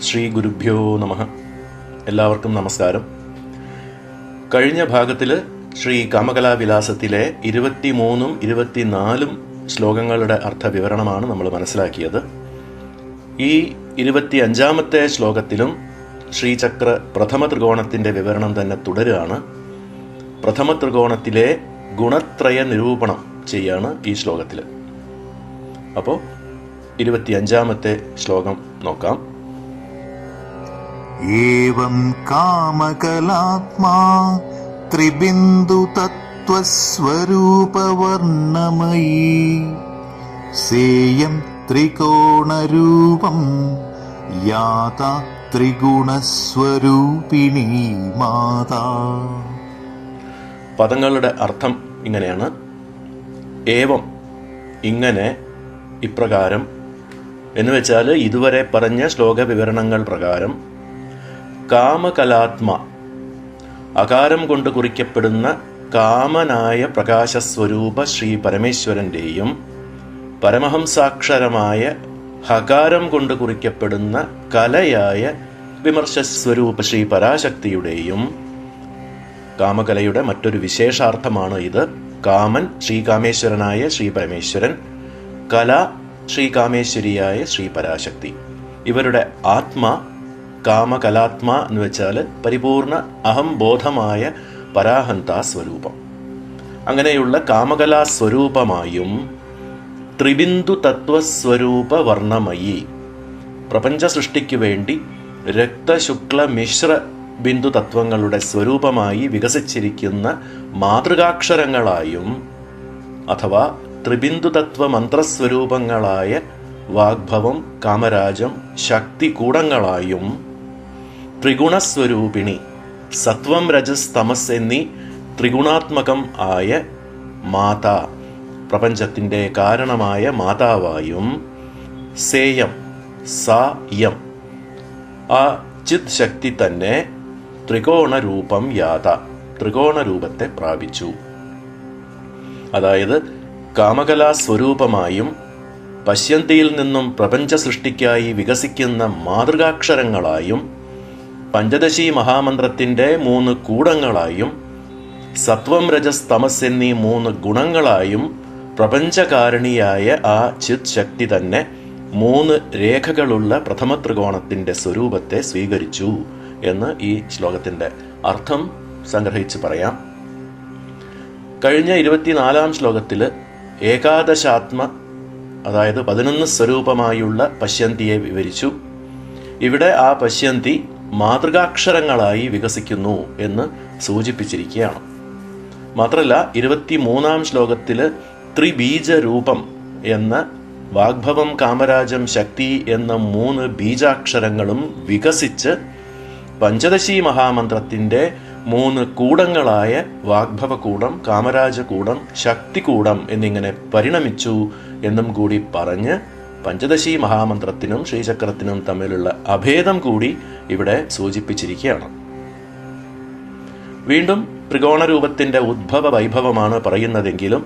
ശ്രീ ഗുരുഭ്യോ നമഃ. എല്ലാവർക്കും നമസ്കാരം. കഴിഞ്ഞ ഭാഗത്തിൽ ശ്രീ കാമകലാവിലാസത്തിലെ 23ഉം 24ഉം ശ്ലോകങ്ങളുടെ അർത്ഥവിവരണമാണ് നമ്മൾ മനസ്സിലാക്കിയത്. ഈ 25ാമത്തെ ശ്ലോകത്തിലും ശ്രീചക്ര പ്രഥമ ത്രികോണത്തിൻ്റെ വിവരണം തന്നെ തുടരുകയാണ്. പ്രഥമ ത്രികോണത്തിലെ ഗുണത്രയ നിരൂപണം ചെയ്യാണ് ഈ ശ്ലോകത്തിൽ. അപ്പോൾ 25ാമത്തെ ശ്ലോകം നോക്കാം. ഏവം കാമകലാത്മാ ത്രിബിന്ദു തത്വസ്വരൂപവർണ്ണമയീ സേയം ത്രികോണരൂപം യാത ത്രിഗുണസ്വരൂപിണീ മാതാ. പദങ്ങളുടെ അർത്ഥം ഇങ്ങനെയാണ്. ഏവം, ഇങ്ങനെ, ഇപ്രകാരം എന്ന് വെച്ചാൽ ഇതുവരെ പറഞ്ഞ ശ്ലോക വിവരണങ്ങൾ പ്രകാരം കാമകലാത്മ, അകാരം കൊണ്ട് കുറിക്കപ്പെടുന്ന കാമനായ പ്രകാശസ്വരൂപ ശ്രീ പരമേശ്വരൻ്റെയും പരമഹംസാക്ഷരമായ ഹകാരം കൊണ്ട് കുറിക്കപ്പെടുന്ന കലയായ വിമർശസ്വരൂപ ശ്രീ പരാശക്തിയുടെയും, കാമകലയുടെ മറ്റൊരു വിശേഷാർത്ഥമാണ് ഇത്. കാമൻ ശ്രീകാമേശ്വരനായ ശ്രീ പരമേശ്വരൻ, കല ശ്രീകാമേശ്വരിയായ ശ്രീ പരാശക്തി. ഇവരുടെ ആത്മ കാമകലാത്മ എന്ന് വെച്ചാൽ പരിപൂർണ അഹംബോധമായ പരാഹന്താ സ്വരൂപം. അങ്ങനെയുള്ള കാമകലാ സ്വരൂപമായും ത്രിബിന്ദു തത്വസ്വരൂപ വർണ്ണമയി, പ്രപഞ്ച സൃഷ്ടിക്ക് വേണ്ടി രക്തശുക്ല മിശ്ര ബിന്ദു തത്വങ്ങളുടെ സ്വരൂപമായി വികസിച്ചിരിക്കുന്ന മാതൃകാക്ഷരങ്ങളായും അഥവാ ത്രിബിന്ദു തത്വ മന്ത്രസ്വരൂപങ്ങളായ വാഗ്ഭവം, കാമരാജം, ശക്തി കൂടങ്ങളായും ത്രിഗുണസ്വരൂപിണി, സത്വം രജസ് തമസ് എന്നീ ത്രിഗുണാത്മകം ആയ മാതാ, പ്രപഞ്ചത്തിൻ്റെ കാരണമായ മാതാവായും സേയം, സായം, ആ ചിത് ശക്തി തന്നെ ത്രികോണരൂപം യാത, ത്രികോണരൂപത്തെ പ്രാപിച്ചു. അതായത് കാമകലാ സ്വരൂപമായും പശ്യന്തിയിൽ നിന്നും പ്രപഞ്ച സൃഷ്ടിക്കായി വികസിക്കുന്ന മാതൃകാക്ഷരങ്ങളായും പഞ്ചദശി മഹാമന്ത്രത്തിൻ്റെ 3 കൂടങ്ങളായും സത്വം രജസ് തമസ് എന്നീ 3 ഗുണങ്ങളായും പ്രപഞ്ചകാരണിയായ ആ ചിത് ശക്തി തന്നെ 3 രേഖകളുള്ള പ്രഥമ ത്രികോണത്തിൻ്റെ സ്വരൂപത്തെ സ്വീകരിച്ചു എന്ന് ഈ ശ്ലോകത്തിൻ്റെ അർത്ഥം സംഗ്രഹിച്ച് പറയാം. കഴിഞ്ഞ 24ാം ശ്ലോകത്തിൽ ഏകാദശാത്മ, അതായത് 11 സ്വരൂപമായുള്ള പശ്യന്തിയെ വിവരിച്ചു. ഇവിടെ ആ പശ്യന്തി മാതൃകാക്ഷരങ്ങളായി വികസിക്കുന്നു എന്ന് സൂചിപ്പിച്ചിരിക്കുകയാണ്. മാത്രമല്ല 23ാം ശ്ലോകത്തിൽ ത്രിബീജരൂപം എന്ന വാഗ്ഭവം, കാമരാജം, ശക്തി എന്ന 3 ബീജാക്ഷരങ്ങളും വികസിച്ച് പഞ്ചദശി മഹാമന്ത്രത്തിൻ്റെ 3 കൂടങ്ങളായ വാഗ്ഭവകൂടം, കാമരാജകൂടം, ശക്തികൂടം എന്നിങ്ങനെ പരിണമിച്ചു എന്നും കൂടി പറഞ്ഞ് പഞ്ചദശി മഹാമന്ത്രത്തിനും ശ്രീചക്രത്തിനും തമ്മിലുള്ള അഭേദം കൂടി ഇവിടെ സൂചിപ്പിച്ചിരിക്കുകയാണ്. വീണ്ടും ത്രികോണരൂപത്തിൻ്റെ ഉദ്ഭവ വൈഭവമാണ് പറയുന്നതെങ്കിലും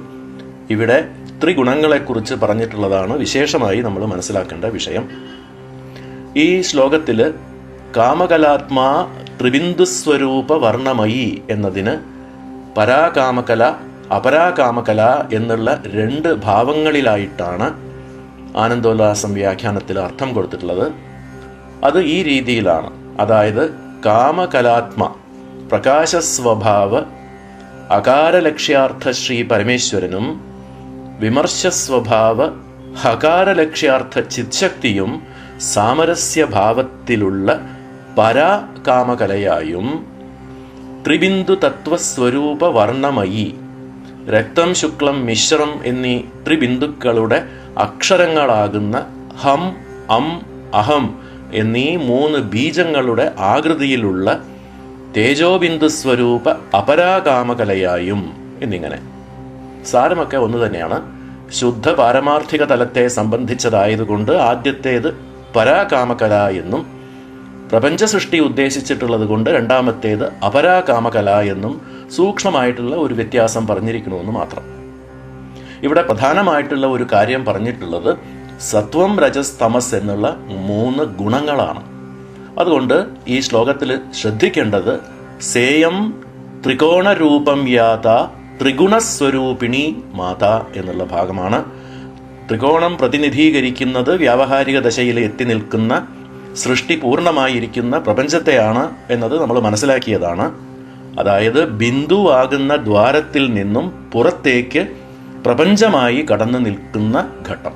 ഇവിടെ ത്രിഗുണങ്ങളെക്കുറിച്ച് പറഞ്ഞിട്ടുള്ളതാണ് വിശേഷമായി നമ്മൾ മനസ്സിലാക്കേണ്ട വിഷയം. ഈ ശ്ലോകത്തിൽ കാമകലാത്മാ ത്രിബിന്ദുസ്വരൂപ വർണ്ണമയി എന്നതിന് പരാകാമകല, അപരാകാമകല എന്നുള്ള 2 ഭാവങ്ങളിലായിട്ടാണ് ആനന്ദോല്ലാസം വ്യാഖ്യാനത്തിൽ അർത്ഥം കൊടുത്തിട്ടുള്ളത്. അത് ഈ രീതിയിലാണ്. അതായത് കാമകലാത്മ പ്രകാശസ്വഭാവ അകാരലക്ഷ്യാർത്ഥ ശ്രീ പരമേശ്വരനും വിമർശസ്വഭാവ ഹകാരലക്ഷ്യാർത്ഥ ചിത്ശക്തിയും സാമരസ്യഭാവത്തിലുള്ള പരാകാമകലയായും ത്രിബിന്ദു തത്വസ്വരൂപ വർണ്ണമയി, രക്തം, ശുക്ലം, മിശ്രം എന്നീ ത്രിബിന്ദുക്കളുടെ അക്ഷരങ്ങളാകുന്ന ഹം, അം, അഹം എന്നീ 3 ബീജങ്ങളുടെ ആകൃതിയിലുള്ള തേജോബിന്ദു സ്വരൂപ അപരാകാമകലയായും എന്നിങ്ങനെ. സാരമൊക്കെ ഒന്ന് തന്നെയാണ്. ശുദ്ധ പാരമാർത്ഥിക തലത്തെ സംബന്ധിച്ചതായതുകൊണ്ട് ആദ്യത്തേത് പരാകാമകല എന്നും പ്രപഞ്ച സൃഷ്ടി ഉദ്ദേശിച്ചിട്ടുള്ളത് കൊണ്ട് രണ്ടാമത്തേത് അപരാകാമകല എന്നും സൂക്ഷ്മമായിട്ടുള്ള ഒരു വ്യത്യാസം പറഞ്ഞിരിക്കണമെന്ന് മാത്രം. ഇവിടെ പ്രധാനമായിട്ടുള്ള ഒരു കാര്യം പറഞ്ഞിട്ടുള്ളത് സത്വം, രജസ്, തമസ് എന്നുള്ള 3 ഗുണങ്ങളാണ്. അതുകൊണ്ട് ഈ ശ്ലോകത്തിൽ ശ്രദ്ധിക്കേണ്ടത് സേയം ത്രികോണരൂപം യാത ത്രിഗുണസ്വരൂപിണി മാത എന്നുള്ള ഭാഗമാണ്. ത്രികോണം പ്രതിനിധീകരിക്കുന്നത് വ്യാവഹാരിക ദശയിൽ എത്തി നിൽക്കുന്ന സൃഷ്ടി പൂർണ്ണമായിരിക്കുന്ന പ്രപഞ്ചത്തെയാണ് എന്നത് നമ്മൾ മനസ്സിലാക്കിയതാണ്. അതായത് ബിന്ദുവാകുന്ന ദ്വാരത്തിൽ നിന്നും പുറത്തേക്ക് പ്രപഞ്ചമായി കടന്നു നിൽക്കുന്ന ഘട്ടം.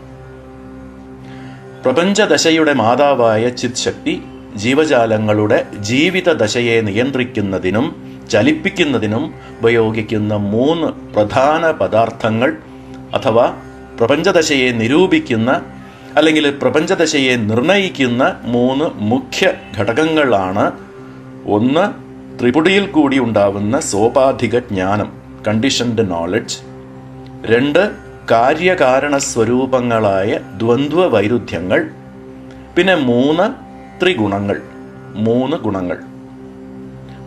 പ്രപഞ്ചദശയുടെ മാതാവായ ചിത് ശക്തി ജീവജാലങ്ങളുടെ ജീവിത ദശയെ നിയന്ത്രിക്കുന്നതിനും ചലിപ്പിക്കുന്നതിനും ഉപയോഗിക്കുന്ന 3 പ്രധാന പദാർത്ഥങ്ങൾ അഥവാ പ്രപഞ്ചദശയെ നിരൂപിക്കുന്ന അല്ലെങ്കിൽ പ്രപഞ്ചദശയെ നിർണയിക്കുന്ന 3 മുഖ്യ ഘടകങ്ങളാണ്. 1 ത്രിപുടിയിൽ കൂടി ഉണ്ടാവുന്ന സോപാധിക ജ്ഞാനം, കണ്ടീഷൻഡ് നോളജ്. 2 കാര്യകാരണ സ്വരൂപങ്ങളായ ദ്വന്ദ്വ വൈരുദ്ധ്യങ്ങൾ. പിന്നെ 3 ത്രിഗുണങ്ങൾ, 3 ഗുണങ്ങൾ.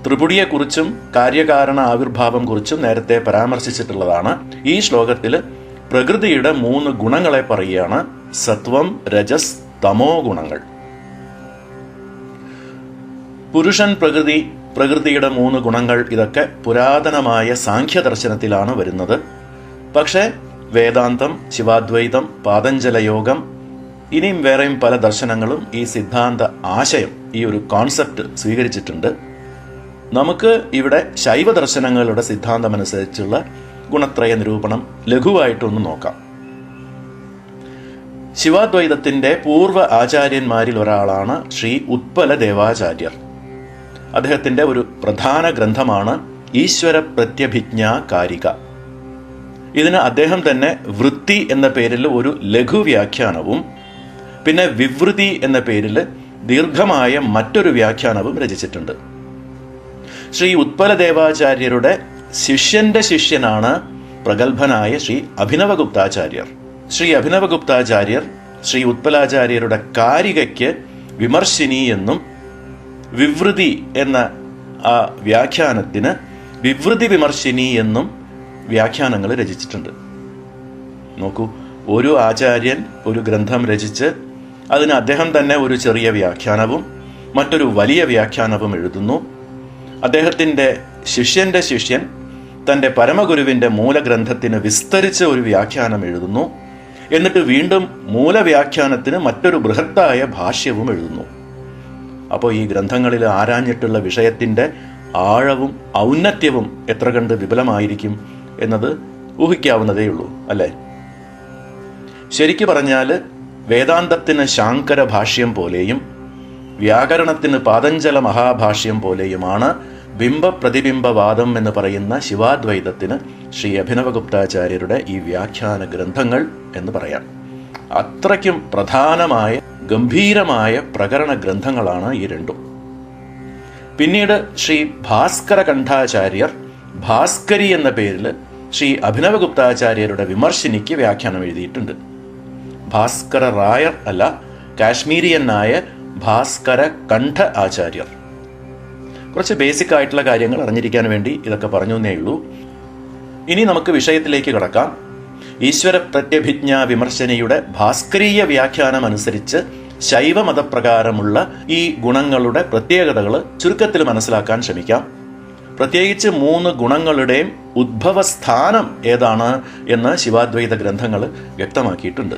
ത്രിപുടിയെക്കുറിച്ചും കാര്യകാരണ ആവിർഭാവം കുറിച്ചും നേരത്തെ പരാമർശിച്ചിട്ടുള്ളതാണ്. ഈ ശ്ലോകത്തിൽ പ്രകൃതിയുടെ 3 ഗുണങ്ങളെ പറയുകയാണ്. സത്വം, രജസ്, തമോ ഗുണങ്ങൾ. പുരുഷൻ, പ്രകൃതിയുടെ 3 ഗുണങ്ങൾ, ഇതൊക്കെ പുരാതനമായ സാഖ്യദർശനത്തിലാണ് വരുന്നത്. പക്ഷേ വേദാന്തം, ശിവാദ്വൈതം, പാതഞ്ജലയോഗം, ഇനിയും വേറെയും പല ദർശനങ്ങളും ഈ സിദ്ധാന്ത ആശയം, ഈ ഒരു കോൺസെപ്റ്റ് സ്വീകരിച്ചിട്ടുണ്ട്. നമുക്ക് ഇവിടെ ശൈവ ദർശനങ്ങളുടെ സിദ്ധാന്തമനുസരിച്ചുള്ള ഗുണത്രയ നിരൂപണം ലഘുവായിട്ടൊന്ന് നോക്കാം. ശിവാദ്വൈതത്തിന്റെ പൂർവ്വ ആചാര്യന്മാരിൽ ഒരാളാണ് ശ്രീ ഉത്പല ദേവാചാര്യർ. അദ്ദേഹത്തിന്റെ ഒരു പ്രധാന ഗ്രന്ഥമാണ് ഈശ്വര പ്രത്യഭിജ്ഞാ കാരിക. ഇതിന് അദ്ദേഹം തന്നെ വൃത്തി എന്ന പേരിൽ ഒരു ലഘു വ്യാഖ്യാനവും പിന്നെ വിവൃതി എന്ന പേരിൽ ദീർഘമായ മറ്റൊരു വ്യാഖ്യാനവും രചിച്ചിട്ടുണ്ട്. ശ്രീ ഉത്പല ദേവാചാര്യരുടെ ശിഷ്യന്റെ ശിഷ്യനാണ് പ്രഗത്ഭനായ ശ്രീ അഭിനവഗുപ്താചാര്യർ. ശ്രീ അഭിനവഗുപ്താചാര്യർ ശ്രീ ഉത്പലാചാര്യരുടെ കാരികയ്ക്ക് വിമർശിനി എന്നും വിവൃതി എന്ന ആ വ്യാഖ്യാനത്തിന് വിവൃതി വിമർശിനി എന്നും വ്യാഖ്യാനങ്ങൾ രചിച്ചിട്ടുണ്ട്. നോക്കൂ, ഒരു ആചാര്യൻ ഒരു ഗ്രന്ഥം രചിച്ച് അതിന് അദ്ദേഹം തന്നെ ഒരു ചെറിയ വ്യാഖ്യാനവും മറ്റൊരു വലിയ വ്യാഖ്യാനവും എഴുതുന്നു. അദ്ദേഹത്തിൻ്റെ ശിഷ്യന്റെ ശിഷ്യൻ തൻ്റെ പരമഗുരുവിൻ്റെ മൂലഗ്രന്ഥത്തിന് വിസ്തരിച്ച് ഒരു വ്യാഖ്യാനം എഴുതുന്നു. എന്നിട്ട് വീണ്ടും മൂലവ്യാഖ്യാനത്തിന് മറ്റൊരു ബൃഹത്തായ ഭാഷ്യവും എഴുതുന്നു. അപ്പോൾ ഈ ഗ്രന്ഥങ്ങളിൽ ആരാഞ്ഞിട്ടുള്ള വിഷയത്തിൻ്റെ ആഴവും ഔന്നത്യവും എത്ര കണ്ട് വിപുലമായിരിക്കും എന്നത് ഊഹിക്കാവുന്നതേയുള്ളൂ, അല്ലേ? ശരിക്കു പറഞ്ഞാൽ വേദാന്തത്തിന് ശാങ്കര ഭാഷ്യം പോലെയും വ്യാകരണത്തിന് പാതഞ്ജല മഹാഭാഷ്യം പോലെയുമാണ് ബിംബപ്രതിബിംബവാദം എന്ന് പറയുന്ന ശിവാദ്വൈതത്തിന് ശ്രീ അഭിനവഗുപ്താചാര്യരുടെ ഈ വ്യാഖ്യാന ഗ്രന്ഥങ്ങൾ എന്ന് പറയാം. അത്രയ്ക്കും പ്രധാനമായ ഗംഭീരമായ പ്രകരണ ഗ്രന്ഥങ്ങളാണ് ഈ രണ്ടും. പിന്നീട് ശ്രീ ഭാസ്കര കണ്ഠാചാര്യർ ഭാസ്കരി എന്ന പേരിൽ ശ്രീ അഭിനവഗുപ്താചാര്യരുടെ വിമർശിനിക്ക് വ്യാഖ്യാനം എഴുതിയിട്ടുണ്ട്. ഭാസ്കര റായർ അല്ല, കാശ്മീരിയനായ ഭാസ്കര കണ്ഠ ആചാര്യർ. കുറച്ച് ബേസിക് ആയിട്ടുള്ള കാര്യങ്ങൾ അറിഞ്ഞിരിക്കാൻ വേണ്ടി ഇതൊക്കെ പറഞ്ഞു എന്നേ ഉള്ളൂ. ഇനി നമുക്ക് വിഷയത്തിലേക്ക് കടക്കാം. ഈശ്വര പ്രത്യഭിജ്ഞാ വിമർശനയുടെ ഭാസ്കരീയ വ്യാഖ്യാനം അനുസരിച്ച് ശൈവമതപ്രകാരമുള്ള ഈ ഗുണങ്ങളുടെ പ്രത്യേകതകൾ ചുരുക്കത്തിൽ മനസ്സിലാക്കാൻ ശ്രമിക്കാം. പ്രത്യേകിച്ച് 3 ഗുണങ്ങളുടെയും ഉദ്ഭവസ്ഥാനം ഏതാണ് എന്ന് ശിവാദ്വൈത ഗ്രന്ഥങ്ങൾ വ്യക്തമാക്കിയിട്ടുണ്ട്.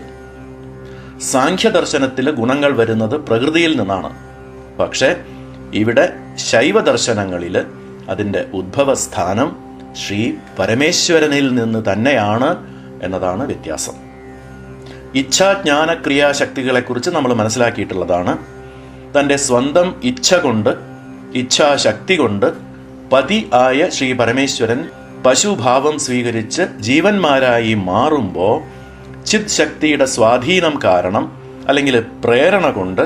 സാഖ്യദർശനത്തിൽ ഗുണങ്ങൾ വരുന്നത് പ്രകൃതിയിൽ നിന്നാണ്. പക്ഷേ ഇവിടെ ശൈവദർശനങ്ങളിൽ അതിൻ്റെ ഉദ്ഭവസ്ഥാനം ശ്രീ പരമേശ്വരനിൽ നിന്ന് തന്നെയാണ് എന്നതാണ് വ്യത്യാസം. ഇച്ഛാജ്ഞാന ക്രിയാശക്തികളെക്കുറിച്ച് നമ്മൾ മനസ്സിലാക്കിയിട്ടുള്ളതാണ്. തൻ്റെ സ്വന്തം ഇച്ഛ കൊണ്ട്, ഇച്ഛാശക്തി കൊണ്ട് പതി ആയ ശ്രീ പരമേശ്വരൻ പശുഭാവം സ്വീകരിച്ച് ജീവന്മാരായി മാറുമ്പോൾ ചിത് ശക്തിയുടെ സ്വാധീനം കാരണം അല്ലെങ്കിൽ പ്രേരണ കൊണ്ട്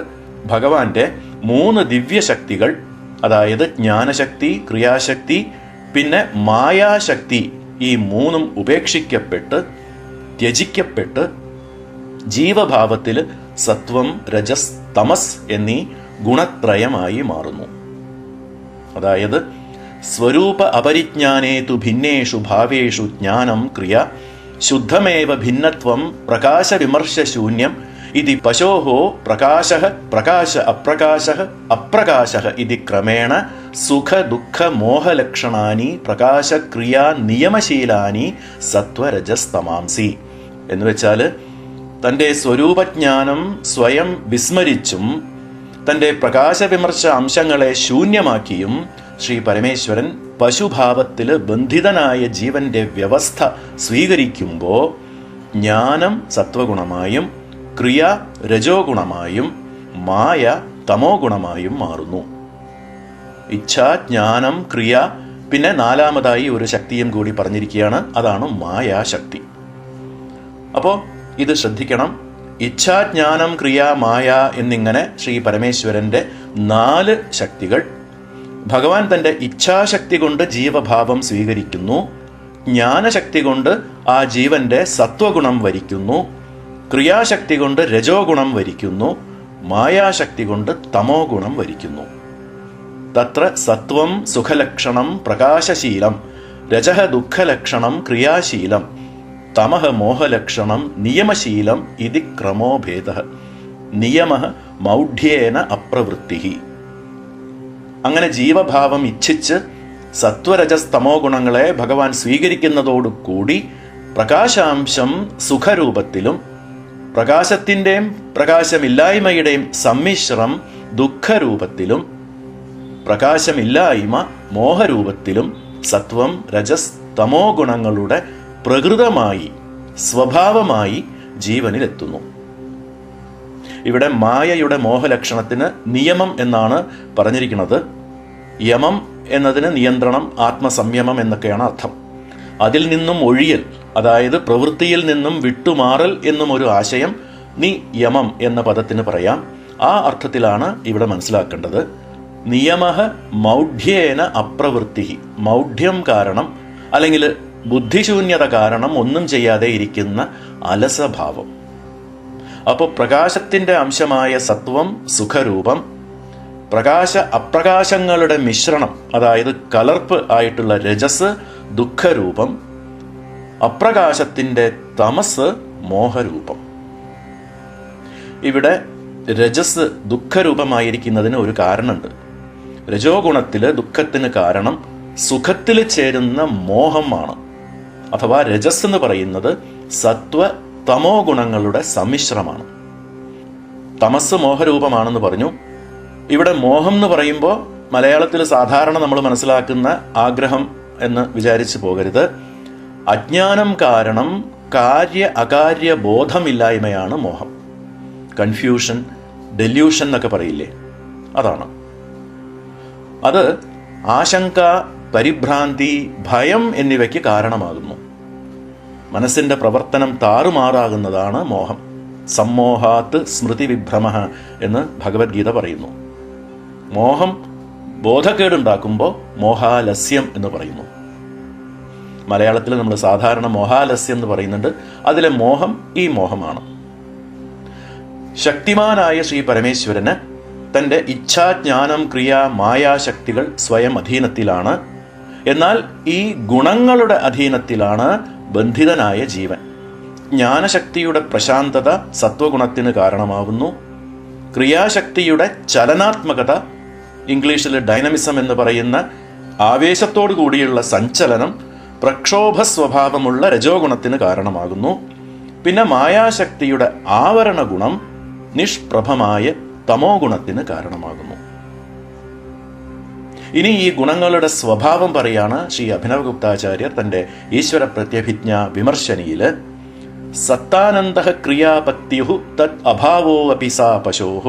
ഭഗവാന്റെ 3 ദിവ്യശക്തികൾ, അതായത് ജ്ഞാനശക്തി, ക്രിയാശക്തി, പിന്നെ മായാശക്തി, ഈ 3ഉം ഉപേക്ഷിക്കപ്പെട്ട് ത്യജിക്കപ്പെട്ട് ജീവഭാവത്തിൽ സത്വം, രജസ്, തമസ് എന്നീ ഗുണത്രയമായി മാറുന്നു. അതായത് സ്വരൂപ അപരിജ്ഞാനേതു ഭിന്നേഷു ഭാവേഷു ജ്ഞാനം ക്രിയ ശുദ്ധമേവ ഭിന്നത്വം പ്രകാശവിമർശശൂന്യം ഇതി പശോः പ്രകാശഃ പ്രകാശ അപ്രകാശഃ അപ്രകാശഃ ഇതി ക്രമേണ സുഖ ദുഃഖ മോഹലക്ഷണാനി പ്രകാശക്രിയാ നിയമശീലാനി സത്വരജസ്തമാംസി. എന്ന് വെച്ചാൽ തൻ്റെ സ്വരൂപജ്ഞാനം സ്വയം വിസ്മരിച്ചും തൻ്റെ പ്രകാശവിമർശ അംശങ്ങളെ ശൂന്യമാക്കിയും ശ്രീ പരമേശ്വരൻ പശുഭാവത്തിൽ ബന്ധിതനായ ജീവന്റെ വ്യവസ്ഥ സ്വീകരിക്കുമ്പോൾ ജ്ഞാനം സത്വഗുണമായും ക്രിയ രജോ ഗുണമായും മായ തമോ ഗുണമായും മാറുന്നു. ഇച്ഛ, ജ്ഞാനം, ക്രിയ, പിന്നെ നാലാമതായി ഒരു ശക്തിയും കൂടി പറഞ്ഞിരിക്കുകയാണ്, അതാണ് മായാശക്തി. അപ്പോൾ ഇത് ശ്രദ്ധിക്കണം. ഇച്ഛാജ്ഞാനം, ക്രിയ, മായ എന്നിങ്ങനെ ശ്രീ പരമേശ്വരന്റെ 4 ശക്തികൾ. ഭഗവാൻ തന്റെ ഇച്ഛാശക്തി കൊണ്ട് ജീവഭാവം സ്വീകരിക്കുന്നു, ജ്ഞാനശക്തി കൊണ്ട് ആ ജീവന്റെ സത്വഗുണം വരിക്കുന്നു, ക്രിയാശക്തി കൊണ്ട് രജോ ഗുണം വരിക്കുന്നു, മായാശക്തി കൊണ്ട് തമോ ഗുണം വരിക്കുന്നു. തത്ര സത്വം സുഖലക്ഷണം പ്രകാശശീലം, രജഃ ദുഃഖലക്ഷണം ക്രിയാശീലം, തമഃ മോഹലക്ഷണം നിയമശീലം ഇതി ക്രമോ ഭേദഃ. നിയമഃ മൗഢ്യേന അപ്രവൃത്തിഃ. അങ്ങനെ ജീവഭാവം ഇച്ഛിച്ച് സത്വരജസ്തമോ ഗുണങ്ങളെ ഭഗവാൻ സ്വീകരിക്കുന്നതോടുകൂടി പ്രകാശാംശം സുഖരൂപത്തിലും പ്രകാശത്തിൻ്റെയും പ്രകാശമില്ലായ്മയുടെയും സമ്മിശ്രം ദുഃഖരൂപത്തിലും പ്രകാശമില്ലായ്മ മോഹരൂപത്തിലും സത്വം രജസ് തമോ ഗുണങ്ങളുടെ പ്രകൃതമായി സ്വഭാവമായി ജീവനിലെത്തുന്നു. ഇവിടെ മായയുടെ മോഹലക്ഷണത്തിന് നിയമം എന്നാണ് പറഞ്ഞിരിക്കുന്നത്. യമം എന്നതിന് നിയന്ത്രണം, ആത്മസംയമം എന്നൊക്കെയാണ് അർത്ഥം. അതിൽ നിന്നും ഒഴിയൽ, അതായത് പ്രവൃത്തിയിൽ നിന്നും വിട്ടുമാറൽ എന്നും ഒരു ആശയം നിയമം എന്ന പദത്തിന് പറയാം. ആ അർത്ഥത്തിലാണ് ഇവിടെ മനസ്സിലാക്കേണ്ടത്. നിയമഃ മൗഢ്യേന അപ്രവൃത്തി. മൗഢ്യം കാരണം അല്ലെങ്കിൽ ബുദ്ധിശൂന്യത കാരണം ഒന്നും ചെയ്യാതെ ഇരിക്കുന്ന അലസഭാവം. അപ്പോൾ പ്രകാശത്തിന്റെ അംശമായ സത്വം സുഖരൂപം, പ്രകാശ അപ്രകാശങ്ങളുടെ മിശ്രണം, അതായത് കലർപ്പ് ആയിട്ടുള്ള രജസ് ദുഃഖരൂപം, അപ്രകാശത്തിന്റെ തമസ് മോഹരൂപം. ഇവിടെ രജസ് ദുഃഖരൂപമായിരിക്കുന്നതിന് ഒരു കാരണമുണ്ട്. രജോ ഗുണത്തില് ദുഃഖത്തിന് കാരണം സുഖത്തിൽ ചേരുന്ന മോഹമാണ്. അഥവാ രജസ് എന്ന് പറയുന്നത് സത്വ തമോ ഗുണങ്ങളുടെ സമ്മിശ്രമാണ്. തമസ് മോഹരൂപമാണെന്ന് പറഞ്ഞു. ഇവിടെ മോഹം എന്ന് പറയുമ്പോൾ മലയാളത്തിൽ സാധാരണ നമ്മൾ മനസ്സിലാക്കുന്ന ആഗ്രഹം എന്ന് വിചാരിച്ചു പോകരുത്. അജ്ഞാനം കാരണം കാര്യ അകാര്യ ബോധമില്ലായ്മയാണ് മോഹം. കൺഫ്യൂഷൻ, ഡെല്യൂഷൻ എന്നൊക്കെ പറയില്ലേ, അതാണ്. അത് ആശങ്ക, പരിഭ്രാന്തി, ഭയം എന്നിവയ്ക്ക് കാരണമാകുന്നു. മനസ്സിന്റെ പ്രവർത്തനം താറുമാറാകുന്നതാണ് മോഹം. സമ്മോഹാത്ത് സ്മൃതി വിഭ്രമഃ എന്ന് ഭഗവത്ഗീത പറയുന്നു. മോഹം ബോധക്കേടുണ്ടാക്കുമ്പോൾ മോഹാലസ്യം എന്ന് പറയുന്നു. മലയാളത്തിൽ നമ്മൾ സാധാരണ മോഹാലസ്യം എന്ന് പറയുന്നുണ്ട്. അതിലെ മോഹം ഈ മോഹമാണ്. ശക്തിമാനായ ശ്രീ പരമേശ്വരന് തൻ്റെ ഇച്ഛാജ്ഞാനം ക്രിയ മായാശക്തികൾ സ്വയം അധീനത്തിലാണ്. എന്നാൽ ഈ ഗുണങ്ങളുടെ അധീനത്തിലാണ് ബന്ധിതനായ ജീവൻ. ജ്ഞാനശക്തിയുടെ പ്രശാന്തത സത്വഗുണത്തിന് കാരണമാവുന്നു. ക്രിയാശക്തിയുടെ ചലനാത്മകത, ഇംഗ്ലീഷിൽ ഡൈനമിസം എന്ന് പറയുന്ന ആവേശത്തോടു കൂടിയുള്ള സഞ്ചലനം, പ്രക്ഷോഭ സ്വഭാവമുള്ള രജോ ഗുണത്തിന് കാരണമാകുന്നു. പിന്നെ മായാശക്തിയുടെ ആവരണ ഗുണം നിഷ്പ്രഭമായ തമോ ഗുണത്തിന് കാരണമാകുന്നു. ഇനി ഈ ഗുണങ്ങളുടെ സ്വഭാവം പറയാണ് ശ്രീ അഭിനവഗുപ്താചാര്യർ തന്റെ ഈശ്വര പ്രത്യഭിജ്ഞ വിമർശനിയിൽ. സത്താനന്ദഃ ക്രിയാപത്യുഃ തത് അഭാവോ അപി സാ പശോഃ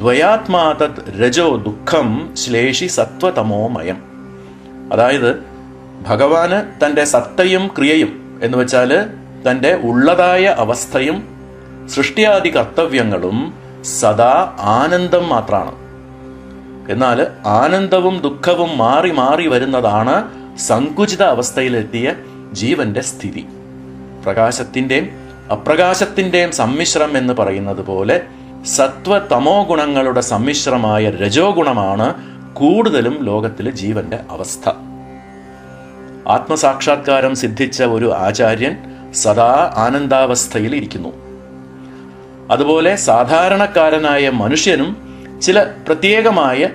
ദ്വയാത്മാ തത് രജോ ദുഃഖം ശ്ലേഷി സത്വതമോമയം. അതായത് ഭഗവാന് തൻ്റെ സത്തയും ക്രിയയും എന്ന് വെച്ചാൽ തൻ്റെ ഉള്ളതായ അവസ്ഥയും സൃഷ്ടിയാദി കർത്തവ്യങ്ങളും സദാ ആനന്ദം മാത്രമാണ്. എന്നാൽ ആനന്ദവും ദുഃഖവും മാറി മാറി വരുന്നതാണ് സങ്കുചിത അവസ്ഥയിലെത്തിയ ജീവന്റെ സ്ഥിതി. പ്രകാശത്തിൻ്റെയും അപ്രകാശത്തിൻ്റെയും സമ്മിശ്രം എന്ന് പറയുന്നത് പോലെ സത്വ തമോ ഗുണങ്ങളുടെ സമ്മിശ്രമായ രജോ ഗുണമാണ് കൂടുതലും ലോകത്തിലെ ജീവന്റെ അവസ്ഥ. ആത്മസാക്ഷാത്കാരം സിദ്ധിച്ച ഒരു ആചാര്യൻ സദാ ആനന്ദാവസ്ഥയിൽ ഇരിക്കുന്നു. അതുപോലെ സാധാരണക്കാരനായ മനുഷ്യനും ചില പ്രത്യേകമായ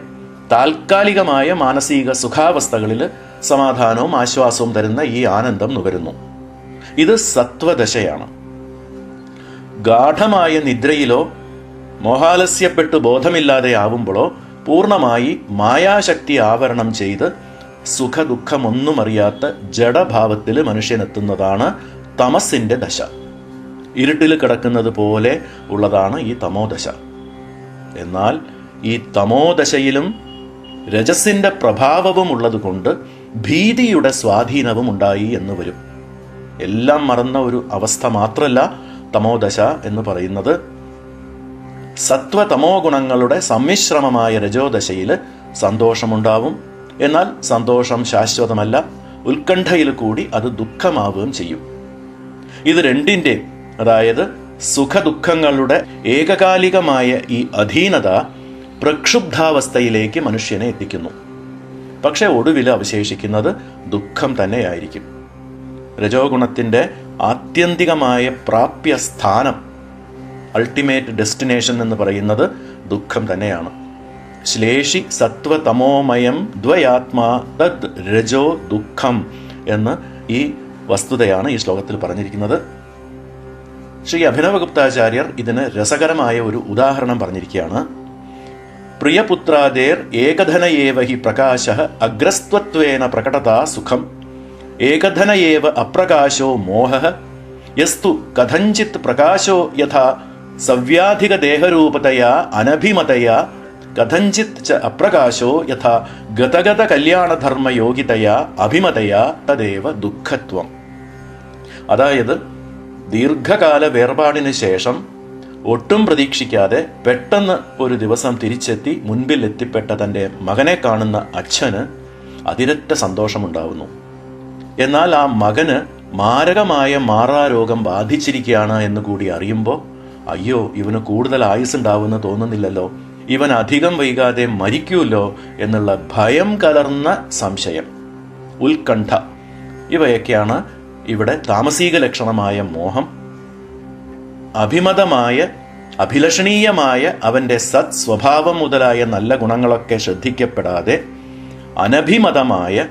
താൽക്കാലികമായ മാനസിക സുഖാവസ്ഥകളിൽ സമാധാനവും ആശ്വാസവും തരുന്ന ഈ ആനന്ദം നുകരുന്നു. ഇത് സത്വദശയാണ്. ഗാഠമായ നിദ്രയിലോ മോഹാലസ്യപ്പെട്ട് ബോധമില്ലാതെ ആവുമ്പോഴോ പൂർണ്ണമായി മായാശക്തി ആവരണം ചെയ്ത് സുഖദുഃഖമൊന്നും അറിയാത്ത ജഡഭാവത്തിൽ മനുഷ്യനെത്തുന്നതാണ് തമസിന്റെ ദശ. ഇരുട്ടിൽ കിടക്കുന്നത് പോലെ ഉള്ളതാണ് ഈ തമോദശ. എന്നാൽ ഈ തമോദശയിലും രജസിന്റെ പ്രഭാവവും ഉള്ളതുകൊണ്ട് ഭീതിയുടെ സ്വാധീനവും ഉണ്ടായി എന്ന് വരും. എല്ലാം മറന്ന ഒരു അവസ്ഥ മാത്രമല്ല തമോദശ എന്ന് പറയുന്നത്. സത്വതമോ ഗുണങ്ങളുടെ സമ്മിശ്രമമായ രജോദശയിൽ സന്തോഷമുണ്ടാവും. എന്നാൽ സന്തോഷം ശാശ്വതമല്ല, ഉത്കണ്ഠയിൽ കൂടി അത് ദുഃഖമാവുകയും ചെയ്യും. ഇത് രണ്ടിൻ്റെ, അതായത് സുഖദുഃഖങ്ങളുടെ ഏകകാലികമായ ഈ അധീനത പ്രക്ഷുബ്ധാവസ്ഥയിലേക്ക് മനുഷ്യനെ എത്തിക്കുന്നു. പക്ഷെ ഒടുവിൽ അവശേഷിക്കുന്നത് ദുഃഖം തന്നെയായിരിക്കും. രജോ ഗുണത്തിൻ്റെ ആത്യന്തികമായ പ്രാപ്യസ്ഥാനം, അൾട്ടിമേറ്റ് ഡെസ്റ്റിനേഷൻ എന്ന് പറയുന്നത് ദുഃഖം തന്നെയാണ്. ശ്ലേഷി സത്വതമോമയം ദ്വയാത്മാ തദ് രജോ ദുഃഖം എന്ന് ഈ വസ്തുതയാണ് ഈ ശ്ലോകത്തിൽ പറഞ്ഞിരിക്കുന്നത്. ശ്രീ അഭിനവഗുപ്താചാര്യർ ഇതിന് രസകരമായ ഒരു ഉദാഹരണം പറഞ്ഞിരിക്കുകയാണ്. പ്രിയപുത്രാദേർ ഏകധനയേവ ഹി പ്രകാശഃ അഗ്രസ്ത്വത്വേന പ്രകടതാ സുഖം ഏകധനയേവ അപ്രകാശോ മോഹഃ യസ്തു കഥഞ്ചിത് പ്രകാശോ യഥാ സവ്യാധിക ദേഹരൂപതയാ അനഭിമതയാ കഥഞ്ചിത് ച അപ്രകാശോ യഥാ ഗതഗത കല്യാണധർമ്മയോഗിതയാ അഭിമതയാ തദേവ ദുഃഖത്വം. അതായത് ദീർഘകാല വേർപാടിന് ശേഷം ഒട്ടും പ്രതീക്ഷിക്കാതെ പെട്ടെന്ന് ഒരു ദിവസം തിരിച്ചെത്തി മുൻപിൽ എത്തിപ്പെട്ട തൻ്റെ മകനെ കാണുന്ന അച്ഛന് അതിരറ്റ സന്തോഷമുണ്ടാവുന്നു. എന്നാൽ ആ മകന് മാരകമായ മാറാരോഗം ബാധിച്ചിരിക്കുകയാണ് എന്ന് കൂടി അറിയുമ്പോൾ, അയ്യോ ഇവന് കൂടുതൽ ആയുസ്സുണ്ടാവുമെന്ന് തോന്നുന്നില്ലല്ലോ, ഇവൻ അധികം വൈകാതെ മരിക്കുമല്ലോ എന്നുള്ള ഭയം കലർന്ന സംശയം, ഉത്കണ്ഠ, ഇവയൊക്കെയാണ് ഇവിടെ താമസിക ലക്ഷണമായ മോഹം. അഭിമതമായ അഭിലഷണീയമായ അവൻ്റെ സത് സ്വഭാവം മുതലായ നല്ല ഗുണങ്ങളൊക്കെ ശ്രദ്ധിക്കപ്പെടാതെ അനഭിമതമായ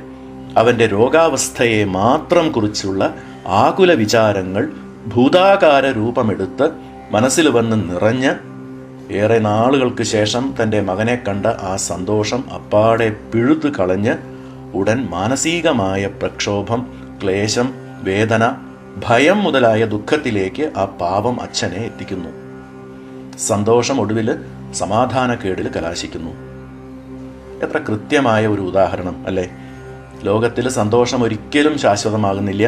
അവൻ്റെ രോഗാവസ്ഥയെ മാത്രം കുറിച്ചുള്ള ആകുല വിചാരങ്ങൾ ഭൂതാകാര രൂപമെടുത്ത് മനസ്സിൽ വന്ന് നിറഞ്ഞ് ഏറെ നാളുകൾക്ക് ശേഷം തൻ്റെ മകനെ കണ്ട ആ സന്തോഷം അപ്പാടെ പിഴുതു കളഞ്ഞ് ഉടൻ മാനസികമായ പ്രക്ഷോഭം, ക്ലേശം, വേദന, ഭയം മുതലായ ദുഃഖത്തിലേക്ക് ആ പാവം അച്ഛനെ എത്തിക്കുന്നു. സന്തോഷം ഒടുവിൽ സമാധാനക്കേടിൽ കലാശിക്കുന്നു. എത്ര കൃത്യമായ ഒരു ഉദാഹരണം അല്ലേ? ലോകത്തിൽ സന്തോഷം ഒരിക്കലും ശാശ്വതമാകുന്നില്ല.